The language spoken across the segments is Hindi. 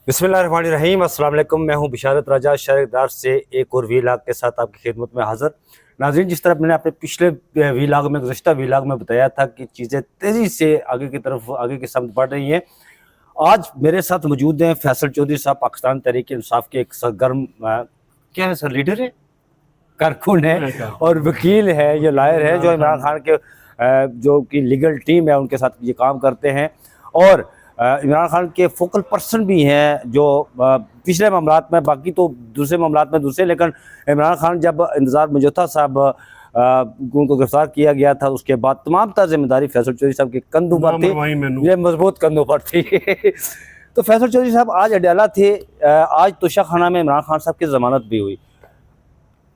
बिस्मिल्लाहिर्रहमानिर्रहीम। अस्सलाम वालेकुम। मैं हूं बिशारत राजा शहरदार से एक और वीलाग के साथ आपकी खिदमत में हाज़िर। नाज़रीन, जिस तरह मैंने अपने पिछले वीलाग में गुज़श्ता वीलाग में बताया था कि चीज़ें तेज़ी से आगे की तरफ आगे की समत बढ़ रही हैं, आज मेरे साथ मौजूद हैं फैसल चौधरी साहब, पाकिस्तान तहरीक इंसाफ के एक सरगर्म क्या है सर, लीडर है, कारकुन है और वकील है, ये लायर है जो इमरान खान के जो कि लीगल टीम है उनके साथ ये काम करते हैं और इमरान खान के फोकल पर्सन भी हैं जो पिछले मामलात में, बाकी तो दूसरे मामलात में दूसरे, लेकिन इमरान खान जब इंतज़ार मंजोता साहब उनको गिरफ्तार किया गया था उसके बाद तमाम जिम्मेदारी फैसल चौधरी साहब के कंधों पर थी, ये मजबूत कंधों पर थी। तो फैसल चौधरी साहब आज अडयाला थे। आज तोशा खाना में इमरान खान साहब की जमानत भी हुई।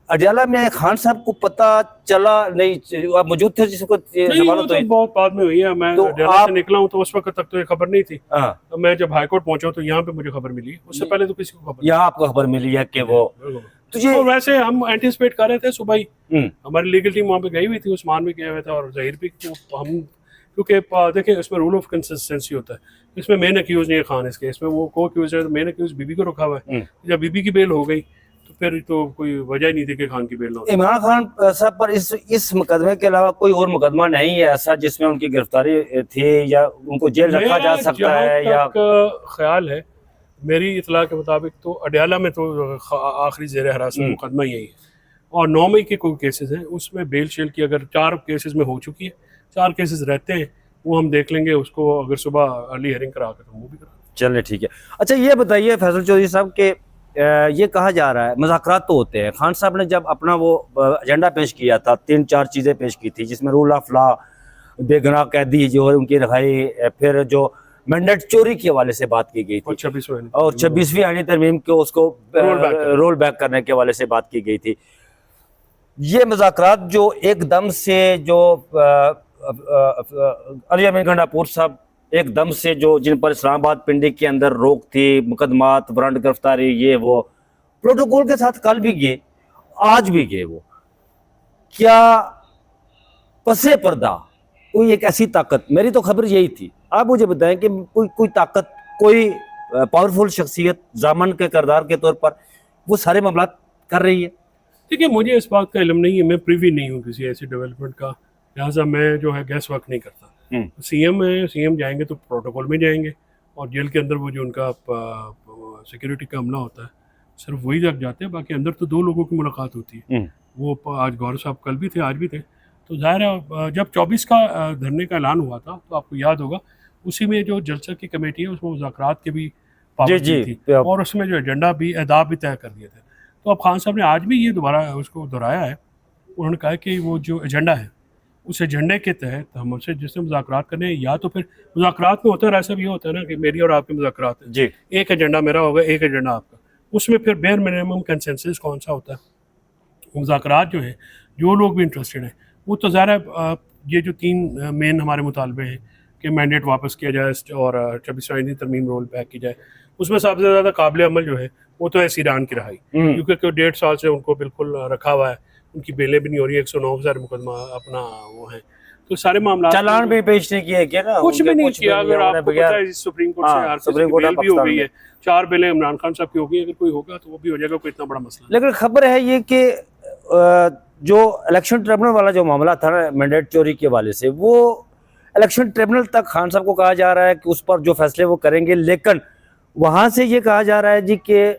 अडयाला में खान साहब को पता चला नहीं, आप मौजूद थे जिसको जमानत हुई? बहुत बाद में हुई है। मैं तो अडयाला से निकला हूँ तो उस वक्त तक तो ये खबर नहीं थी। तो मैं जब हाईकोर्ट पहुंचा तो यहाँ पे मुझे खबर मिली, उससे पहले तो किसी को खबर यहाँ आपको खबर मिली है कि वो तुझे तो वैसे हम एंटिसिपेट कर रहे थे। सुबह ही हमारी लीगल टीम वहाँ पे गई हुई थी, उस्मान भी गया हुआ था और जहीर भी। तो हम क्योंकि देखें इसमें रूल ऑफ कंसिस्टेंसी होता है, इसमें मेन अक्यूज नहीं है खान, इसके इसमें वो को अक्यूज है, तो मेन अक्यूज बीबी को रखा हुआ है। जब बीबी की बेल हो गई तो फिर तो कोई वजह नहीं थी कि खान की बेल ना हो। इमरान खान साहब पर इस मुकदमे के अलावा कोई और मुकदमा नहीं है ऐसा जिसमें उनकी गिरफ्तारी थी या उनको जेल रखा जा सकता है? या ख्याल है मेरी इतला के मुताबिक तो अडयाला में तो आखिरी जेर हिरासत मुकदमा यही है और 9 मई के कोई केसेस हैं, उसमें बेल शेल की अगर 4 केसेस में हो चुकी है, 4 केसेस रहते हैं, वो हम देख लेंगे। उसको अगर सुबह अर्ली हियरिंग करा कर वो भी करा। चलिए ठीक है। अच्छा ये बताइए फैसल चौधरी साहब के ये कहा जा रहा है मुज़ाकरात तो होते हैं, खान साहब ने जब अपना वो एजेंडा पेश किया था 3-4 चीज़ें पेश की थी जिसमें रूल ऑफ लॉ, बेगुनाह कैदी जो है उनकी रहाई, फिर जो मैंडेट चोरी के हवाले से बात की गई थी और 26वीं आईनी तरमीम को उसको रोल बैक करने के हवाले से बात की गई थी। ये मुज़ाकरात जो एकदम से जो अली अमीन गंडापुर साहब एकदम से जो जिन पर इस्लामाबाद पिंडी के अंदर रोक थी, मुकदमात, वारंट गिरफ्तारी, ये वो प्रोटोकॉल के साथ कल भी गए, आज भी गए, वो क्या पसे पर्दा कोई एक ऐसी ताकत, मेरी तो खबर यही थी, आप मुझे बताएं कि कोई ताकत, कोई पावरफुल शख्सियत जामन के किरदार के तौर पर वो सारे मामला कर रही है? देखिए मुझे इस बात का इल्म नहीं है, मैं प्रिवी नहीं हूँ किसी ऐसी डेवलपमेंट का, लिहाजा मैं जो है गैस वर्क नहीं करता। सीएम है, सीएम जाएंगे तो प्रोटोकॉल में जाएंगे और जेल के अंदर वो जो उनका सिक्योरिटी का अमला होता है सिर्फ वही जग जाते हैं, बाकी अंदर तो 2 लोगों की मुलाकात होती है। वो आज गौरव साहब कल भी थे, आज भी थे। तो ज़ाहिर है जब 24 का धरने का ऐलान हुआ था तो आपको याद होगा उसी में जो जलसा की कमेटी है उसमें मुज़ाकरात के भी पाबंदी थी और उसमें जो एजेंडा भी अहदाफ भी तय कर दिए थे। तो अब खान साहब ने आज भी ये दोबारा उसको दोहराया है। उन्होंने कहा कि वो जो एजेंडा है उस एजेंडे के तहत हमसे जिससे मुज़ाकरात करने हैं, या तो फिर मुज़ाकरात में होता है ऐसा भी होता है ना कि मेरी और आपके मुज़ाकरात है जी, एक एजेंडा मेरा होगा, एक एजेंडा आपका, उसमें फिर बेयर मिनिमम कंसेंसस कौन सा होता है? मुज़ाकरात जो है जो लोग भी इंटरेस्टेड हैं वो तो ज़ाहिर है ये जो 3 मेन हमारे मुतालबे हैं कि मैंडेट वापस किया जाए और 26वीं आईनी तरमीम रोल बैक की जाए, उसमें सबसे ज़्यादा काबिल अमल जो है वो तो है ईरान की रहाई, क्योंकि 1.5 साल से उनको बिल्कुल रखा हुआ है, उनकी बेलें भी नहीं हो रही है, 109,000 मुकदमा अपना वो है, तो सारे मामला चालान भी पेश नहीं किया क्या ना, कुछ भी नहीं किया। अगर आपको पता है सुप्रीम कोर्ट से बेल भी हो गई है, 4 बेलें इमरान खान साहब की हो गई, अगर कोई होगा तो वो भी हो जाएगा, कोई इतना बड़ा मसला। लेकिन खबर है ये कि जो इलेक्शन ट्रिब्यूनल वाला जो मामला था ना मैंडेट चोरी के हवाले से, वो इलेक्शन ट्रिब्यूनल तक खान साहब को कहा जा रहा है कि उस पर जो फैसले वो करेंगे, लेकिन वहाँ से ये कहा जा रहा है जी कि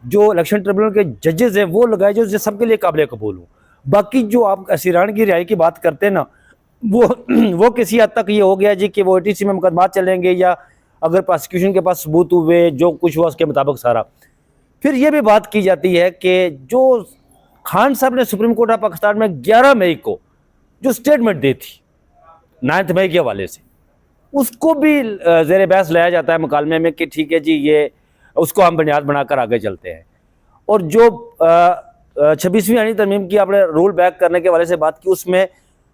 जो इलेक्शन ट्रिब्यूनल के जजेस हैं वो लगाए जो सबके लिए काबिल कबूल हो। बाकी जो आप असीरान की रिहाई की बात करते हैं ना, वो किसी हद तक ये हो गया जी कि वो ATC में मुकदमा चलेंगे या अगर प्रोसिक्यूशन के पास सबूत हुए जो कुछ हुआ उसके मुताबिक सारा। फिर ये भी बात की जाती है कि जो खान साहब ने सुप्रीम कोर्ट ऑफ पाकिस्तान में 11 मई को जो स्टेटमेंट दी थी 9 मई के हवाले से, उसको भी ज़ेर बहस लाया जाता है मुकालमे में कि ठीक है जी ये उसको हम बुनियाद बनाकर आगे चलते हैं। और जो 26वीं आईनी तरमीम की आपने रूल बैक करने के हवाले से बात की, उसमें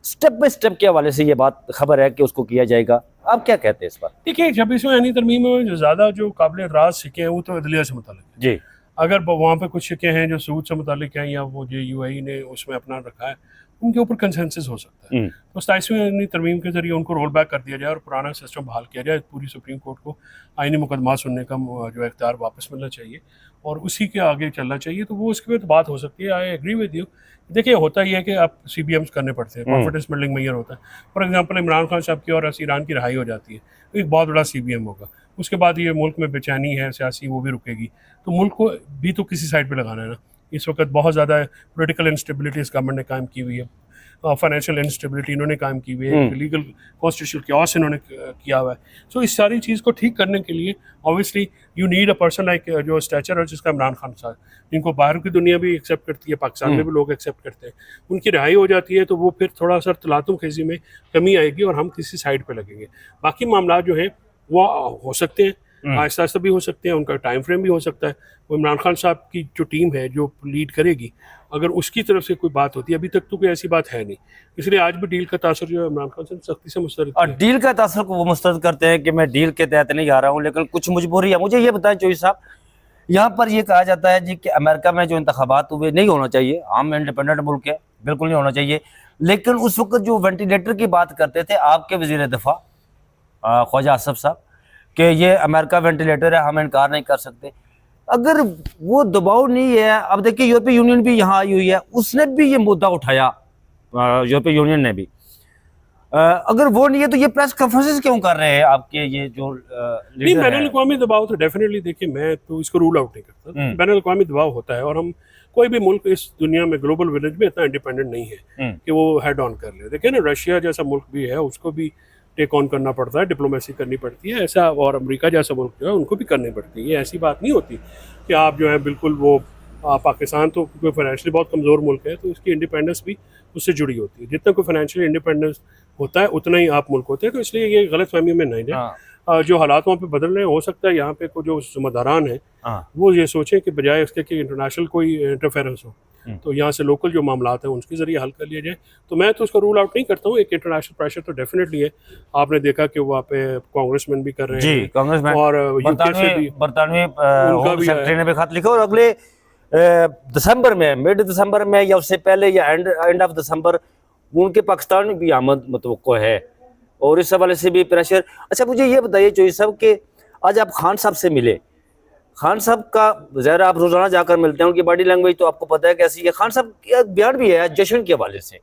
स्टेप बाय स्टेप के हवाले से ये बात खबर है कि उसको किया जाएगा। आप क्या कहते हैं इस पर? देखिए 26वीं आईनी तरमीम में जो ज़्यादा जो काबिल राज शिके हैं वो तो अदलिया से मुताल्लिक है जी। अगर वहाँ पे कुछ शिके हैं जो सूद से मुताल्लिक हैं या वो जो UAE ने उसमें अपना रखा है उनके ऊपर कंसेंसस हो सकता है। तो 27वीं तरमीम के जरिए उनको रोल बैक कर दिया जाए और पुराना सिस्टम बहाल किया जाए। पूरी सुप्रीम कोर्ट को आईनी मुकदमा सुनने का जो इख्तियार वापस मिलना चाहिए और उसी के आगे चलना चाहिए। तो वो उसके बाद बात हो सकती है। I agree with you. देखिए, होता ही है कि आप CBMs करने पड़ते हैं, कॉन्फिडेंस बिल्डिंग मैयर होता है। फॉर एग्जांपल, इमरान खान साहब की और ईरान की रहाई हो जाती है, तो एक बहुत बड़ा CBM होगा। उसके बाद ये मुल्क में बेचैनी है सियासी, वो भी रुकेगी। तो मुल्क को भी तो किसी साइड पे लगाना है ना। इस वक्त बहुत ज़्यादा पॉलिटिकल इंस्टेबिलिटी इस गवर्नमेंट ने कायम की हुई है, फाइनेंशियल इंस्टेबिलिटी इन्होंने कायम की हुई है, लीगल कॉन्स्टिट्यूशनल क्योस इन्होंने किया हुआ है। सो इस सारी चीज़ को ठीक करने के लिए obviously you need a person like जो स्टैचर है जिसका इमरान खान साहब, जिनको बाहर की दुनिया भी एक्सेप्ट करती है, पाकिस्तान में भी लोग एक्सेप्ट करते हैं। उनकी रिहाई हो जाती है तो वो फिर थोड़ा सा तलातुम खेजी में कमी आएगी और हम किसी साइड पर लगेंगे। बाकी मामला जो हैं वो हो सकते हैं, आहिस्ता आहिस्ता भी हो सकते हैं, उनका टाइम फ्रेम भी हो सकता है। वो इमरान खान साहब की जो टीम है जो लीड करेगी, अगर उसकी तरफ से कोई बात होती है, अभी तक तो कोई ऐसी बात है नहीं, इसलिए आज भी डील का तासर जो है इमरान खान से सख्ती से मुस्तरद और डील का तासर को वो मुस्तरद करते हैं कि मैं डील के तहत नहीं आ रहा हूँ, लेकिन कुछ मजबूरी है। मुझे ये बताएं चौधरी साहब, यहाँ पर ये कहा जाता है जी कि अमेरिका में जो इंतखाबात हुए नहीं होना चाहिए, हम इंडिपेंडेंट मुल्क है, बिल्कुल नहीं होना चाहिए। लेकिन उस वक्त जो वेंटिलेटर की बात करते थे आपके वजीर दिफा ख्वाजा आसफ साहब कि ये अमेरिका वेंटिलेटर है, हम इनकार नहीं कर सकते। अगर वो दबाव नहीं है, अब देखिए यूरोपीय यूनियन भी यहाँ आई हुई है, उसने भी ये मुद्दा उठाया, यूरोपीय यूनियन ने भी। अगर वो नहीं है तो ये प्रेस कॉन्फ्रेंसेस क्यों कर रहे हैं आपके ये जो नहीं, बैनुल अक़वामी दबाव तो डेफिनेटली, देखिए मैं तो इसको रूल आउट नहीं करता। बैनुल अक़वामी दबाव होता है और हम कोई भी मुल्क इस दुनिया में ग्लोबल विलेज में इतना इंडिपेंडेंट नहीं है कि वो हेड ऑन कर ले। देखिए ना, रशिया जैसा मुल्क भी है, उसको भी टेक ऑन करना पड़ता है, डिप्लोमेसी करनी पड़ती है ऐसा, और अमेरिका जैसा मुल्क जो है उनको भी करनी पड़ती है। ये ऐसी बात नहीं होती कि आप जो है बिल्कुल वो पाकिस्तान तो कोई फाइनेंशियली बहुत कमज़ोर मुल्क है तो उसकी इंडिपेंडेंस भी उससे जुड़ी होती है। जितना कोई फाइनेंशियली इंडिपेंडेंस होता है उतना ही आप मुल्क होते हैं। तो इसलिए ये गलत फहमी में नहीं जाए। जो हालात वहाँ पे बदल रहे हैं, हो सकता है यहाँ पे को जो जिम्मेदारान हैं वो ये सोचें कि बजाय इसके कि इंटरनेशनल कोई इंटरफेरेंस हो, तो यहाँ से लोकल जो मामलात हैं उनके जरिए हल कर लिया जाए। तो मैं तो उसका रूल आउट नहीं करता हूँ। एक इंटरनेशनल प्रेशर तो डेफिनेटली है। आपने देखा कि वहाँ पे कांग्रेसमैन भी कर रहे हैं, कांग्रेसमैन और यूके से भी बरतानवी होम सेक्रेटरी ने भी खत लिखा, और अगले दिसंबर में, मिड दिसंबर में या उससे पहले या एंड ऑफ दिसंबर उनके पाकिस्तान में भी आमद मुतवक्को है, और इस हवाले से भी प्रेशर। अच्छा, मुझे ये बताइए चौधरी साहब कि आज आप खान साहब से मिले, खान साहब का ज़ाहिर आप रोजाना जाकर मिलते हैं, उनकी बॉडी लैंग्वेज तो आपको पता है कैसी है। खान साहब का बयान भी है जश्न के हवाले से,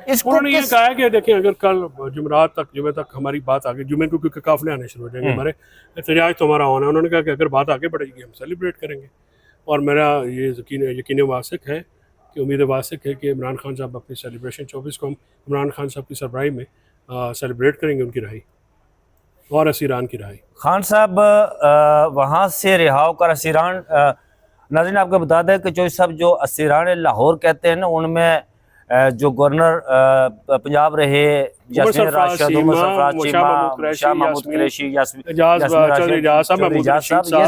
उन्होंने ये कहा कि देखिए अगर कल जुमे तक हमारी बात आगे, जुमे को क्योंकि काफिले आने शुरू हो जाएंगे, हमारे एहतजाज तो हमारा होना है। उन्होंने कहा कि अगर बात आगे बढ़ेगी हम सेलिब्रेट करेंगे, और मेरा ये यकीन वासिक है कि उम्मीद वासिक है कि इमरान खान साहब अपनी सेलिब्रेशन 24 को हम इमरान खान साहब की सरबराही में सेलिब्रेट करेंगे उनकी रहाई और असीरान की रहाई। खान साहब वहाँ से रिहा होकर असीरान, नाज़रीन आपको बता दें कि चौधरी साहब जो असीरान लाहौर कहते हैं ना, उनमें जो गवर्नर पंजाब रहे यास्मीन राशिद, उमर सरफराज, शाह महमूद कुरैशी, ये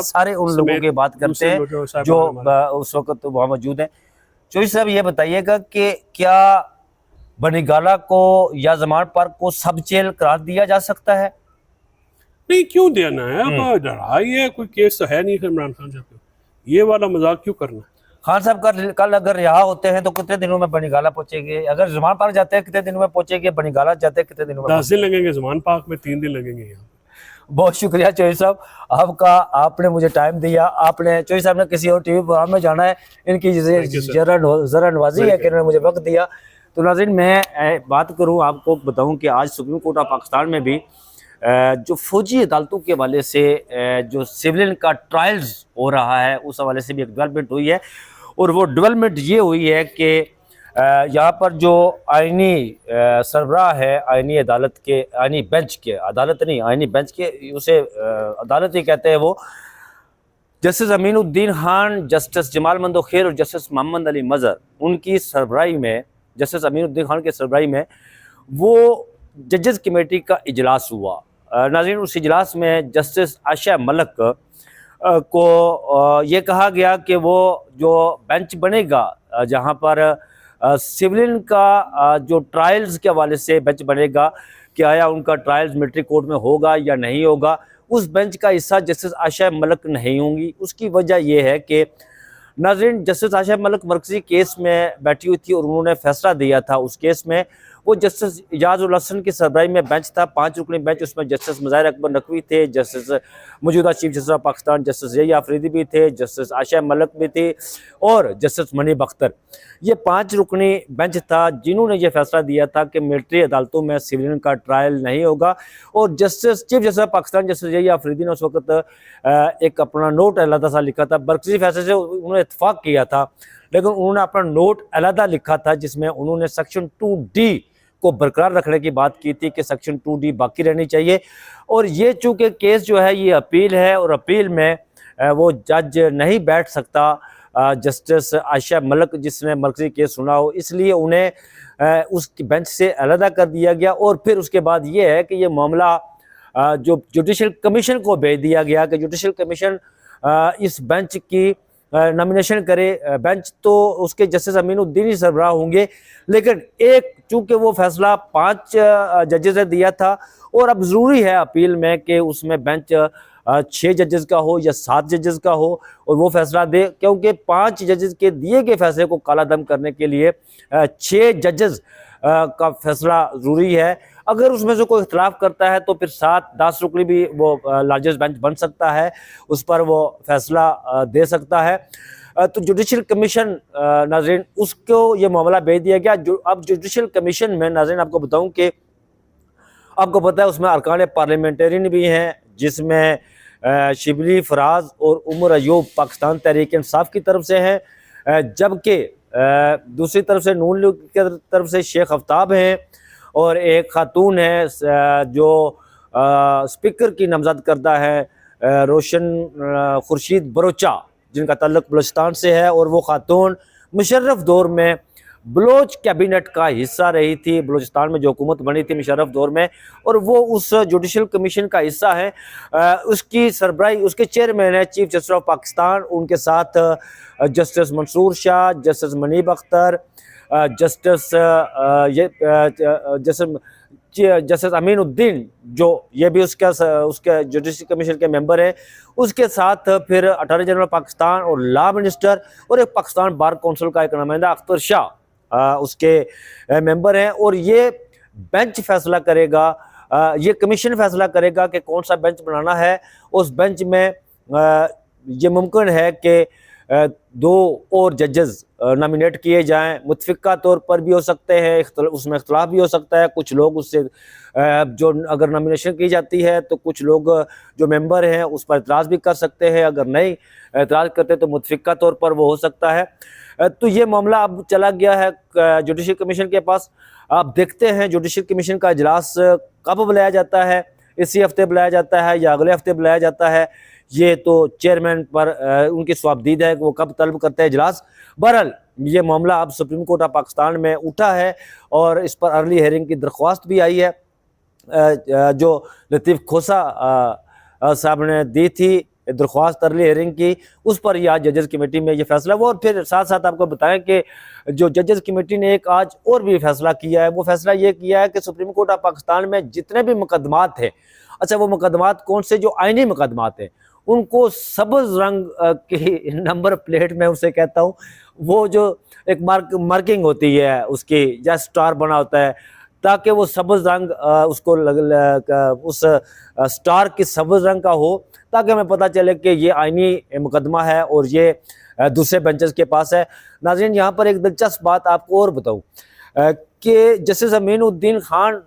सारे उन लोगों की बात करते हैं जो उस वक्त वहाँ मौजूद हैं। चौधरी साहब ये बताइएगा कि क्या बनीगाला को या जमान पार्क को सब जेल करार दिया जा सकता है? नहीं, क्यों देना है? अब लड़ाई है, कोई केस तो है नहीं इमरान खान साहब, ये वाला मजाक क्यों करना है? खान साहब कल अगर रिहा होते हैं तो कितने दिनों में बनीगाला पहुंचेंगे? अगर जमान पार्क जाते हैं कितने दिनों में पहुंचेंगे? बनीगाला जाते हैं कितने दिनों में? 10 दिन लगेंगे, जमान पार्क में 3 दिन लगेंगे। यहाँ बहुत शुक्रिया चौधरी साहब आपका, आपने मुझे टाइम दिया। आपने चौधरी साहब ने किसी और टीवी प्रोग्राम में जाना है, इनकी जरा नवाजी है कि इन्होंने मुझे वक्त दिया। तो नाज़रीन, मैं बात करूँ, आपको बताऊँ कि आज सुप्रीम कोर्ट ऑफ पाकिस्तान में भी जो फौजी अदालतों के हवाले से जो सिविलियन का ट्रायल्स हो रहा है उस हवाले से भी एक डेवलपमेंट हुई है, और वो डेवलपमेंट ये हुई है कि यहाँ पर जो आईनी सरबराह है, आईनी अदालत के, आईनी बेंच के, अदालत नहीं आईनी बेंच के, उसे अदालत ही कहते हैं, वो जस्टिस अमीनुद्दीन खान, जस्टिस जमाल मंदोखेर और जस्टिस मोहम्मद अली मज़हर, उनकी सरबराही में, जस्टिस अमीनुद्दीन खान के सरबराही में वो जजेस कमेटी का इजलास हुआ। नाज़रीन, उस इजलास में जस्टिस आयशा मलिक को ये कहा गया कि वो जो बेंच बनेगा जहाँ पर सिविलियन का जो ट्रायल्स के हवाले से बेंच बनेगा, कि आया उनका ट्रायल्स मिलिट्री कोर्ट में होगा या नहीं होगा, उस बेंच का हिस्सा जस्टिस आयशा मलिक नहीं होंगी। उसकी वजह यह है कि नाज़रीन, जस्टिस आयशा मलिक मरकजी केस में बैठी हुई थी और उन्होंने फैसला दिया था उस केस में। वो जस्टिस इजाज़ उल हसन की सरबराही में बेंच था, 5 रुकनी बेंच। उसमें जस्टिस मज़ाहिर अकबर नकवी थे, जस्टिस मौजूदा chief justice of Pakistan justice यही आफरीदी भी थे, जस्टिस आयशा मलिक भी थी और जस्टिस मनीब अख्तर। ये 5 रुकनी बेंच था जिन्होंने ये फैसला दिया था कि मिलिट्री अदालतों में सिविलियन का ट्रायल नहीं होगा। और justice chief justice of Pakistan justice यही आफरीदी ने उस वक्त एक अपना नोट अलहदा सा लिखा था। मरकजी फैसले से उन्होंने इत्तफाक किया था, लेकिन उन्होंने अपना नोट अलहदा लिखा था जिसमें उन्होंने सेक्शन 2D को बरकरार रखने की बात की थी कि सेक्शन 2D बाकी रहनी चाहिए। और ये चूँकि केस जो है ये अपील है और अपील में वो जज नहीं बैठ सकता जस्टिस आयशा मलिक जिसने मरकजी केस सुना हो, इसलिए उन्हें उस बेंच से अलहदा कर दिया गया। और फिर उसके बाद ये है कि ये मामला जो जुडिशल कमीशन को भेज दिया गया कि जुडिशल कमीशन इस बेंच की नॉमिनेशन करे। बेंच तो उसके जस्टिस अमीनुद्दीन ही सरबराह होंगे, लेकिन एक चूंकि वो फैसला 5 जजेस ने दिया था और अब ज़रूरी है अपील में कि उसमें बेंच 6 जजेस का हो या 7 जजेस का हो और वो फैसला दे, क्योंकि 5 जजेस के दिए गए फैसले को कालादम करने के लिए 6 जजेस का फैसला ज़रूरी है। अगर उसमें से कोई इख्तलाफ करता है तो फिर 7-10 रुकनी भी वो लार्जेस्ट बेंच बन सकता है, उस पर वो फैसला दे सकता है। तो जुडिशल कमीशन नाज़रीन उसको ये मामला भेज दिया गया। जो अब जुडिशल कमीशन में नाज़रीन आपको बताऊं कि आपको पता है उसमें अरकान पार्लियामेंटेरियन भी हैं, जिसमें शिबली फराज और उमर अयूब पाकिस्तान तहरीक इंसाफ की तरफ से हैं, जबकि दूसरी तरफ से नून लीग की तरफ से शेख आफ्ताब हैं और एक खातून है जो स्पीकर की नामजद करदा है रोशन खुर्शीद बरोचा, जिनका ताल्लुक बलूचिस्तान से है। और वो खातून मुशर्रफ दौर में बलोच कैबिनेट का हिस्सा रही थी, बलूचिस्तान में जो हुकूमत बनी थी मुशर्रफ दौर में, और वो उस जुडिशल कमीशन का हिस्सा है। उसकी सरबराही उसके चेयरमैन है चीफ जस्टिस ऑफ पाकिस्तान। उनके साथ justice Mansoor Shah, justice Munib Akhtar, justice Aminuddin जो ये भी उसके जुडिशल कमीशन के मेंबर हैं। उसके साथ फिर अटॉर्नी जनरल पाकिस्तान और लॉ मिनिस्टर और एक पाकिस्तान बार कौंसिल का एक नुमाइंदा अख्तर शाह उसके मेंबर हैं। और ये बेंच फैसला करेगा, ये कमीशन फैसला करेगा कि कौन सा बेंच बनाना है। उस बेंच में ये मुमकिन है कि 2 और जजेस नॉमिनेट किए जाएं, मुतफिका तौर पर भी हो सकते हैं, उसमें इख्तलाफ भी हो सकता है। कुछ लोग उससे जो अगर नॉमिनेशन की जाती है तो कुछ लोग जो मेंबर हैं उस पर इतराज़ भी कर सकते हैं, अगर नहीं इतराज़ करते तो मुतफिका तौर पर वो हो सकता है। तो ये मामला अब चला गया है जुडिशल कमीशन के पास। आप देखते हैं जुडिशल कमीशन का इजलास कब बुलाया जाता है, इसी हफ्ते बुलाया जाता है या अगले हफ्ते बुलाया जाता है, ये तो चेयरमैन पर उनकी स्वाबदीद है कि वो कब तलब करते हैं इजलास। बहरहाल ये मामला अब सुप्रीम कोर्ट ऑफ पाकिस्तान में उठा है और इस पर अर्ली हेयरिंग की दरख्वास्त भी आई है जो लतीफ़ खोसा साहब ने दी थी दरख्वास्त अर्ली हेयरिंग की, उस पर ही आज जजेस कमेटी में ये फैसला हुआ। और फिर साथ साथ आपको बताएं कि जो जजेस कमेटी ने एक आज और भी फैसला किया है, वो फैसला ये किया है कि सुप्रीम कोर्ट ऑफ पाकिस्तान में जितने भी मुकदमात हैं, अच्छा वो मुकदमात कौन से जो आइनी मुकदमात हैं, उनको सब्ज़ रंग की नंबर प्लेट में उसे कहता हूँ, वो जो एक मार्किंग होती है उसकी या स्टार बना होता है, ताकि वो सब्ज़ रंग उसको उस स्टार की सब्ज़ रंग का हो, ताकि हमें पता चले कि ये आइनी मुकदमा है और ये दूसरे बेंचेस के पास है। नाज़रीन यहाँ पर एक दिलचस्प बात आपको और बताऊँ कि जस्टिस अमीनुद्दीन खान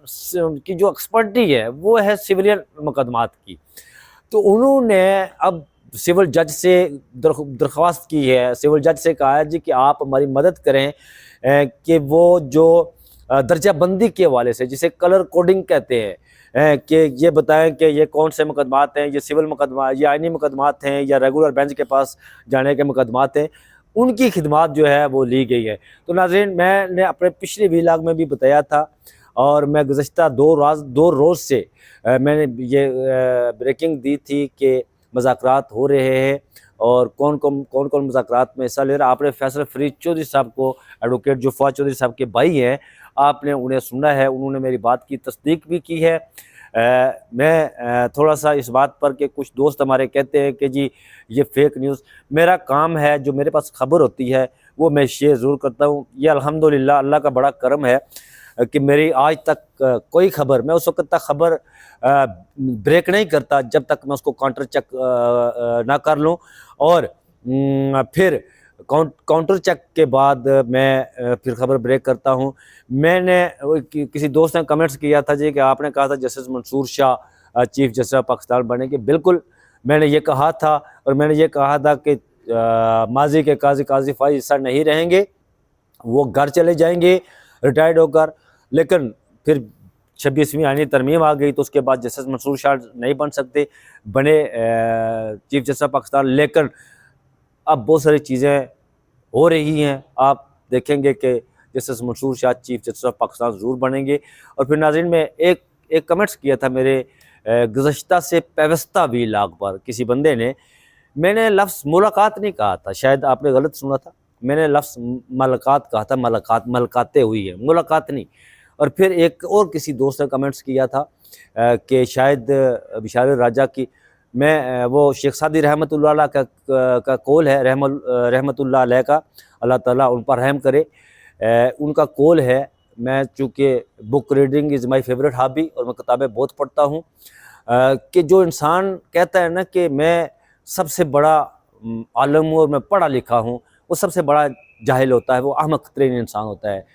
की जो एक्सपर्टी है वो है सिविलियन मुकदमात की। तो उन्होंने अब सिविल जज से दरख्वास्त की है, सिविल जज से कहा है जी कि आप हमारी मदद करें कि वो जो दर्जा बंदी के हवाले से जिसे कलर कोडिंग कहते हैं कि ये बताएं कि ये कौन से मुकदमात हैं, ये सिविल मुकदमा, ये आइनी मुकदमात हैं या रेगुलर बेंच के पास जाने के मुकदमात हैं, उनकी खिदमात जो है वो ली गई है। तो नाज़रीन मैंने अपने पिछले वीलॉग में भी बताया था और मैं गुज़श्ता 2 रोज़ से मैंने ये ब्रेकिंग दी थी कि मुज़ाकरात हो रहे हैं और कौन कौन मुज़ाकरात में हिस्सा ले रहा। आपने फैसल फरीद चौधरी साहब को, एडवोकेट जुफ़ा चौधरी साहब के भाई हैं, आपने उन्हें सुना है, उन्होंने मेरी बात की तस्दीक भी की है। मैं थोड़ा सा इस बात पर कि कुछ दोस्त हमारे कहते हैं कि जी ये फेक न्यूज़, मेरा काम है जो मेरे पास खबर होती है वो मैं शेयर ज़रूर करता हूँ। ये अल्हम्दुलिल्लाह अल्लाह का बड़ा करम है कि मेरी आज तक कोई खबर, मैं उस वक्त तक खबर ब्रेक नहीं करता जब तक मैं उसको काउंटर चेक ना कर लूँ, और फिर काउंटर चेक के बाद मैं फिर खबर ब्रेक करता हूँ। मैंने किसी दोस्त ने कमेंट्स किया था जी कि आपने कहा था justice Mansoor Shah chief justice of Pakistan बनेंगे। बिल्कुल मैंने ये कहा था, और मैंने ये कहा था कि माजी के काजी फाइज सर नहीं रहेंगे, वो घर चले जाएंगे रिटायर्ड होकर। लेकिन फिर 26वीं आईनी तरमीम आ गई तो उसके बाद जस्टिस मंसूर शाह नहीं बन सकते, बने चीफ जस्टिस ऑफ पाकिस्तान। लेकिन अब बहुत सारी चीज़ें हो रही हैं, आप देखेंगे कि justice Mansoor Shah chief justice of Pakistan ज़रूर बनेंगे। और फिर नाज़रीन में एक कमेंट्स किया था मेरे गुज़श्ता से पेवस्ता वीलाग पर किसी बंदे ने, मैंने लफ्ज़ मुलाकात नहीं कहा था, शायद आपने गलत सुना था, मैंने लफ्ज़ मुलाकात कहा था, मुलाकातें हुई है, मुलाकात नहीं। और फिर एक और किसी दोस्त ने कमेंट्स किया था कि शायद बिशारत राजा की, मैं वो शेख सादी रहमतुल्लाह अलैह का कौल है, रहमतुल्लाह अलैह का, अल्लाह ताला उन पर रहम करे, उनका कौल है। मैं चूँकि book reading is my favourite hobby और मैं किताबें बहुत पढ़ता हूँ, कि जो इंसान कहता है ना कि मैं सबसे बड़ा आलम हूँ और मैं पढ़ा लिखा हूँ, वो सबसे बड़ा जाहिल होता है, वो अहमक तरीन इंसान होता है।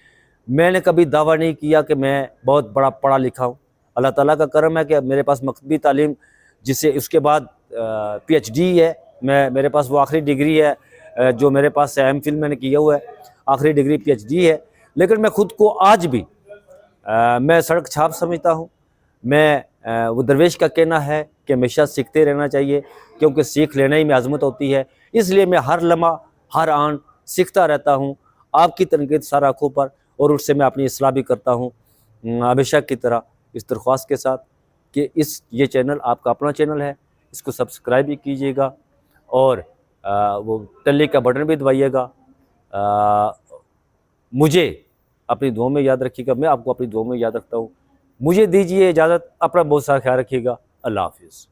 मैंने कभी दावा नहीं किया कि मैं बहुत बड़ा पढ़ा लिखा हूँ। अल्लाह ताला का करम है कि मेरे पास मकतबी तालीम, जिससे उसके बाद PhD है, मेरे पास वो आखिरी डिग्री है जो मेरे पास है, MPhil मैंने किया हुआ है, आखिरी डिग्री PhD है। लेकिन मैं ख़ुद को आज भी मैं सड़क छाप समझता हूँ। मैं वो दरवेश का कहना है कि हमेशा सीखते रहना चाहिए, क्योंकि सीख लेना ही में आज़मत होती है। इसलिए मैं हर लम्हा हर आन सीखता रहता हूँ, आपकी तनकीद सर आँखों पर, और उससे मैं अपनी इसलाह भी करता हूँ, हमेशा की तरह इस दरख्वास्त के साथ कि ये चैनल आपका अपना चैनल है, इसको सब्सक्राइब भी कीजिएगा और वो टल्ली का बटन भी दबाइएगा। मुझे अपनी दुआ में याद रखिएगा, मैं आपको अपनी दुआ में याद रखता हूँ। मुझे दीजिए इजाज़त, अपना बहुत सारा ख्याल रखिएगा। अल्लाह हाफिज़।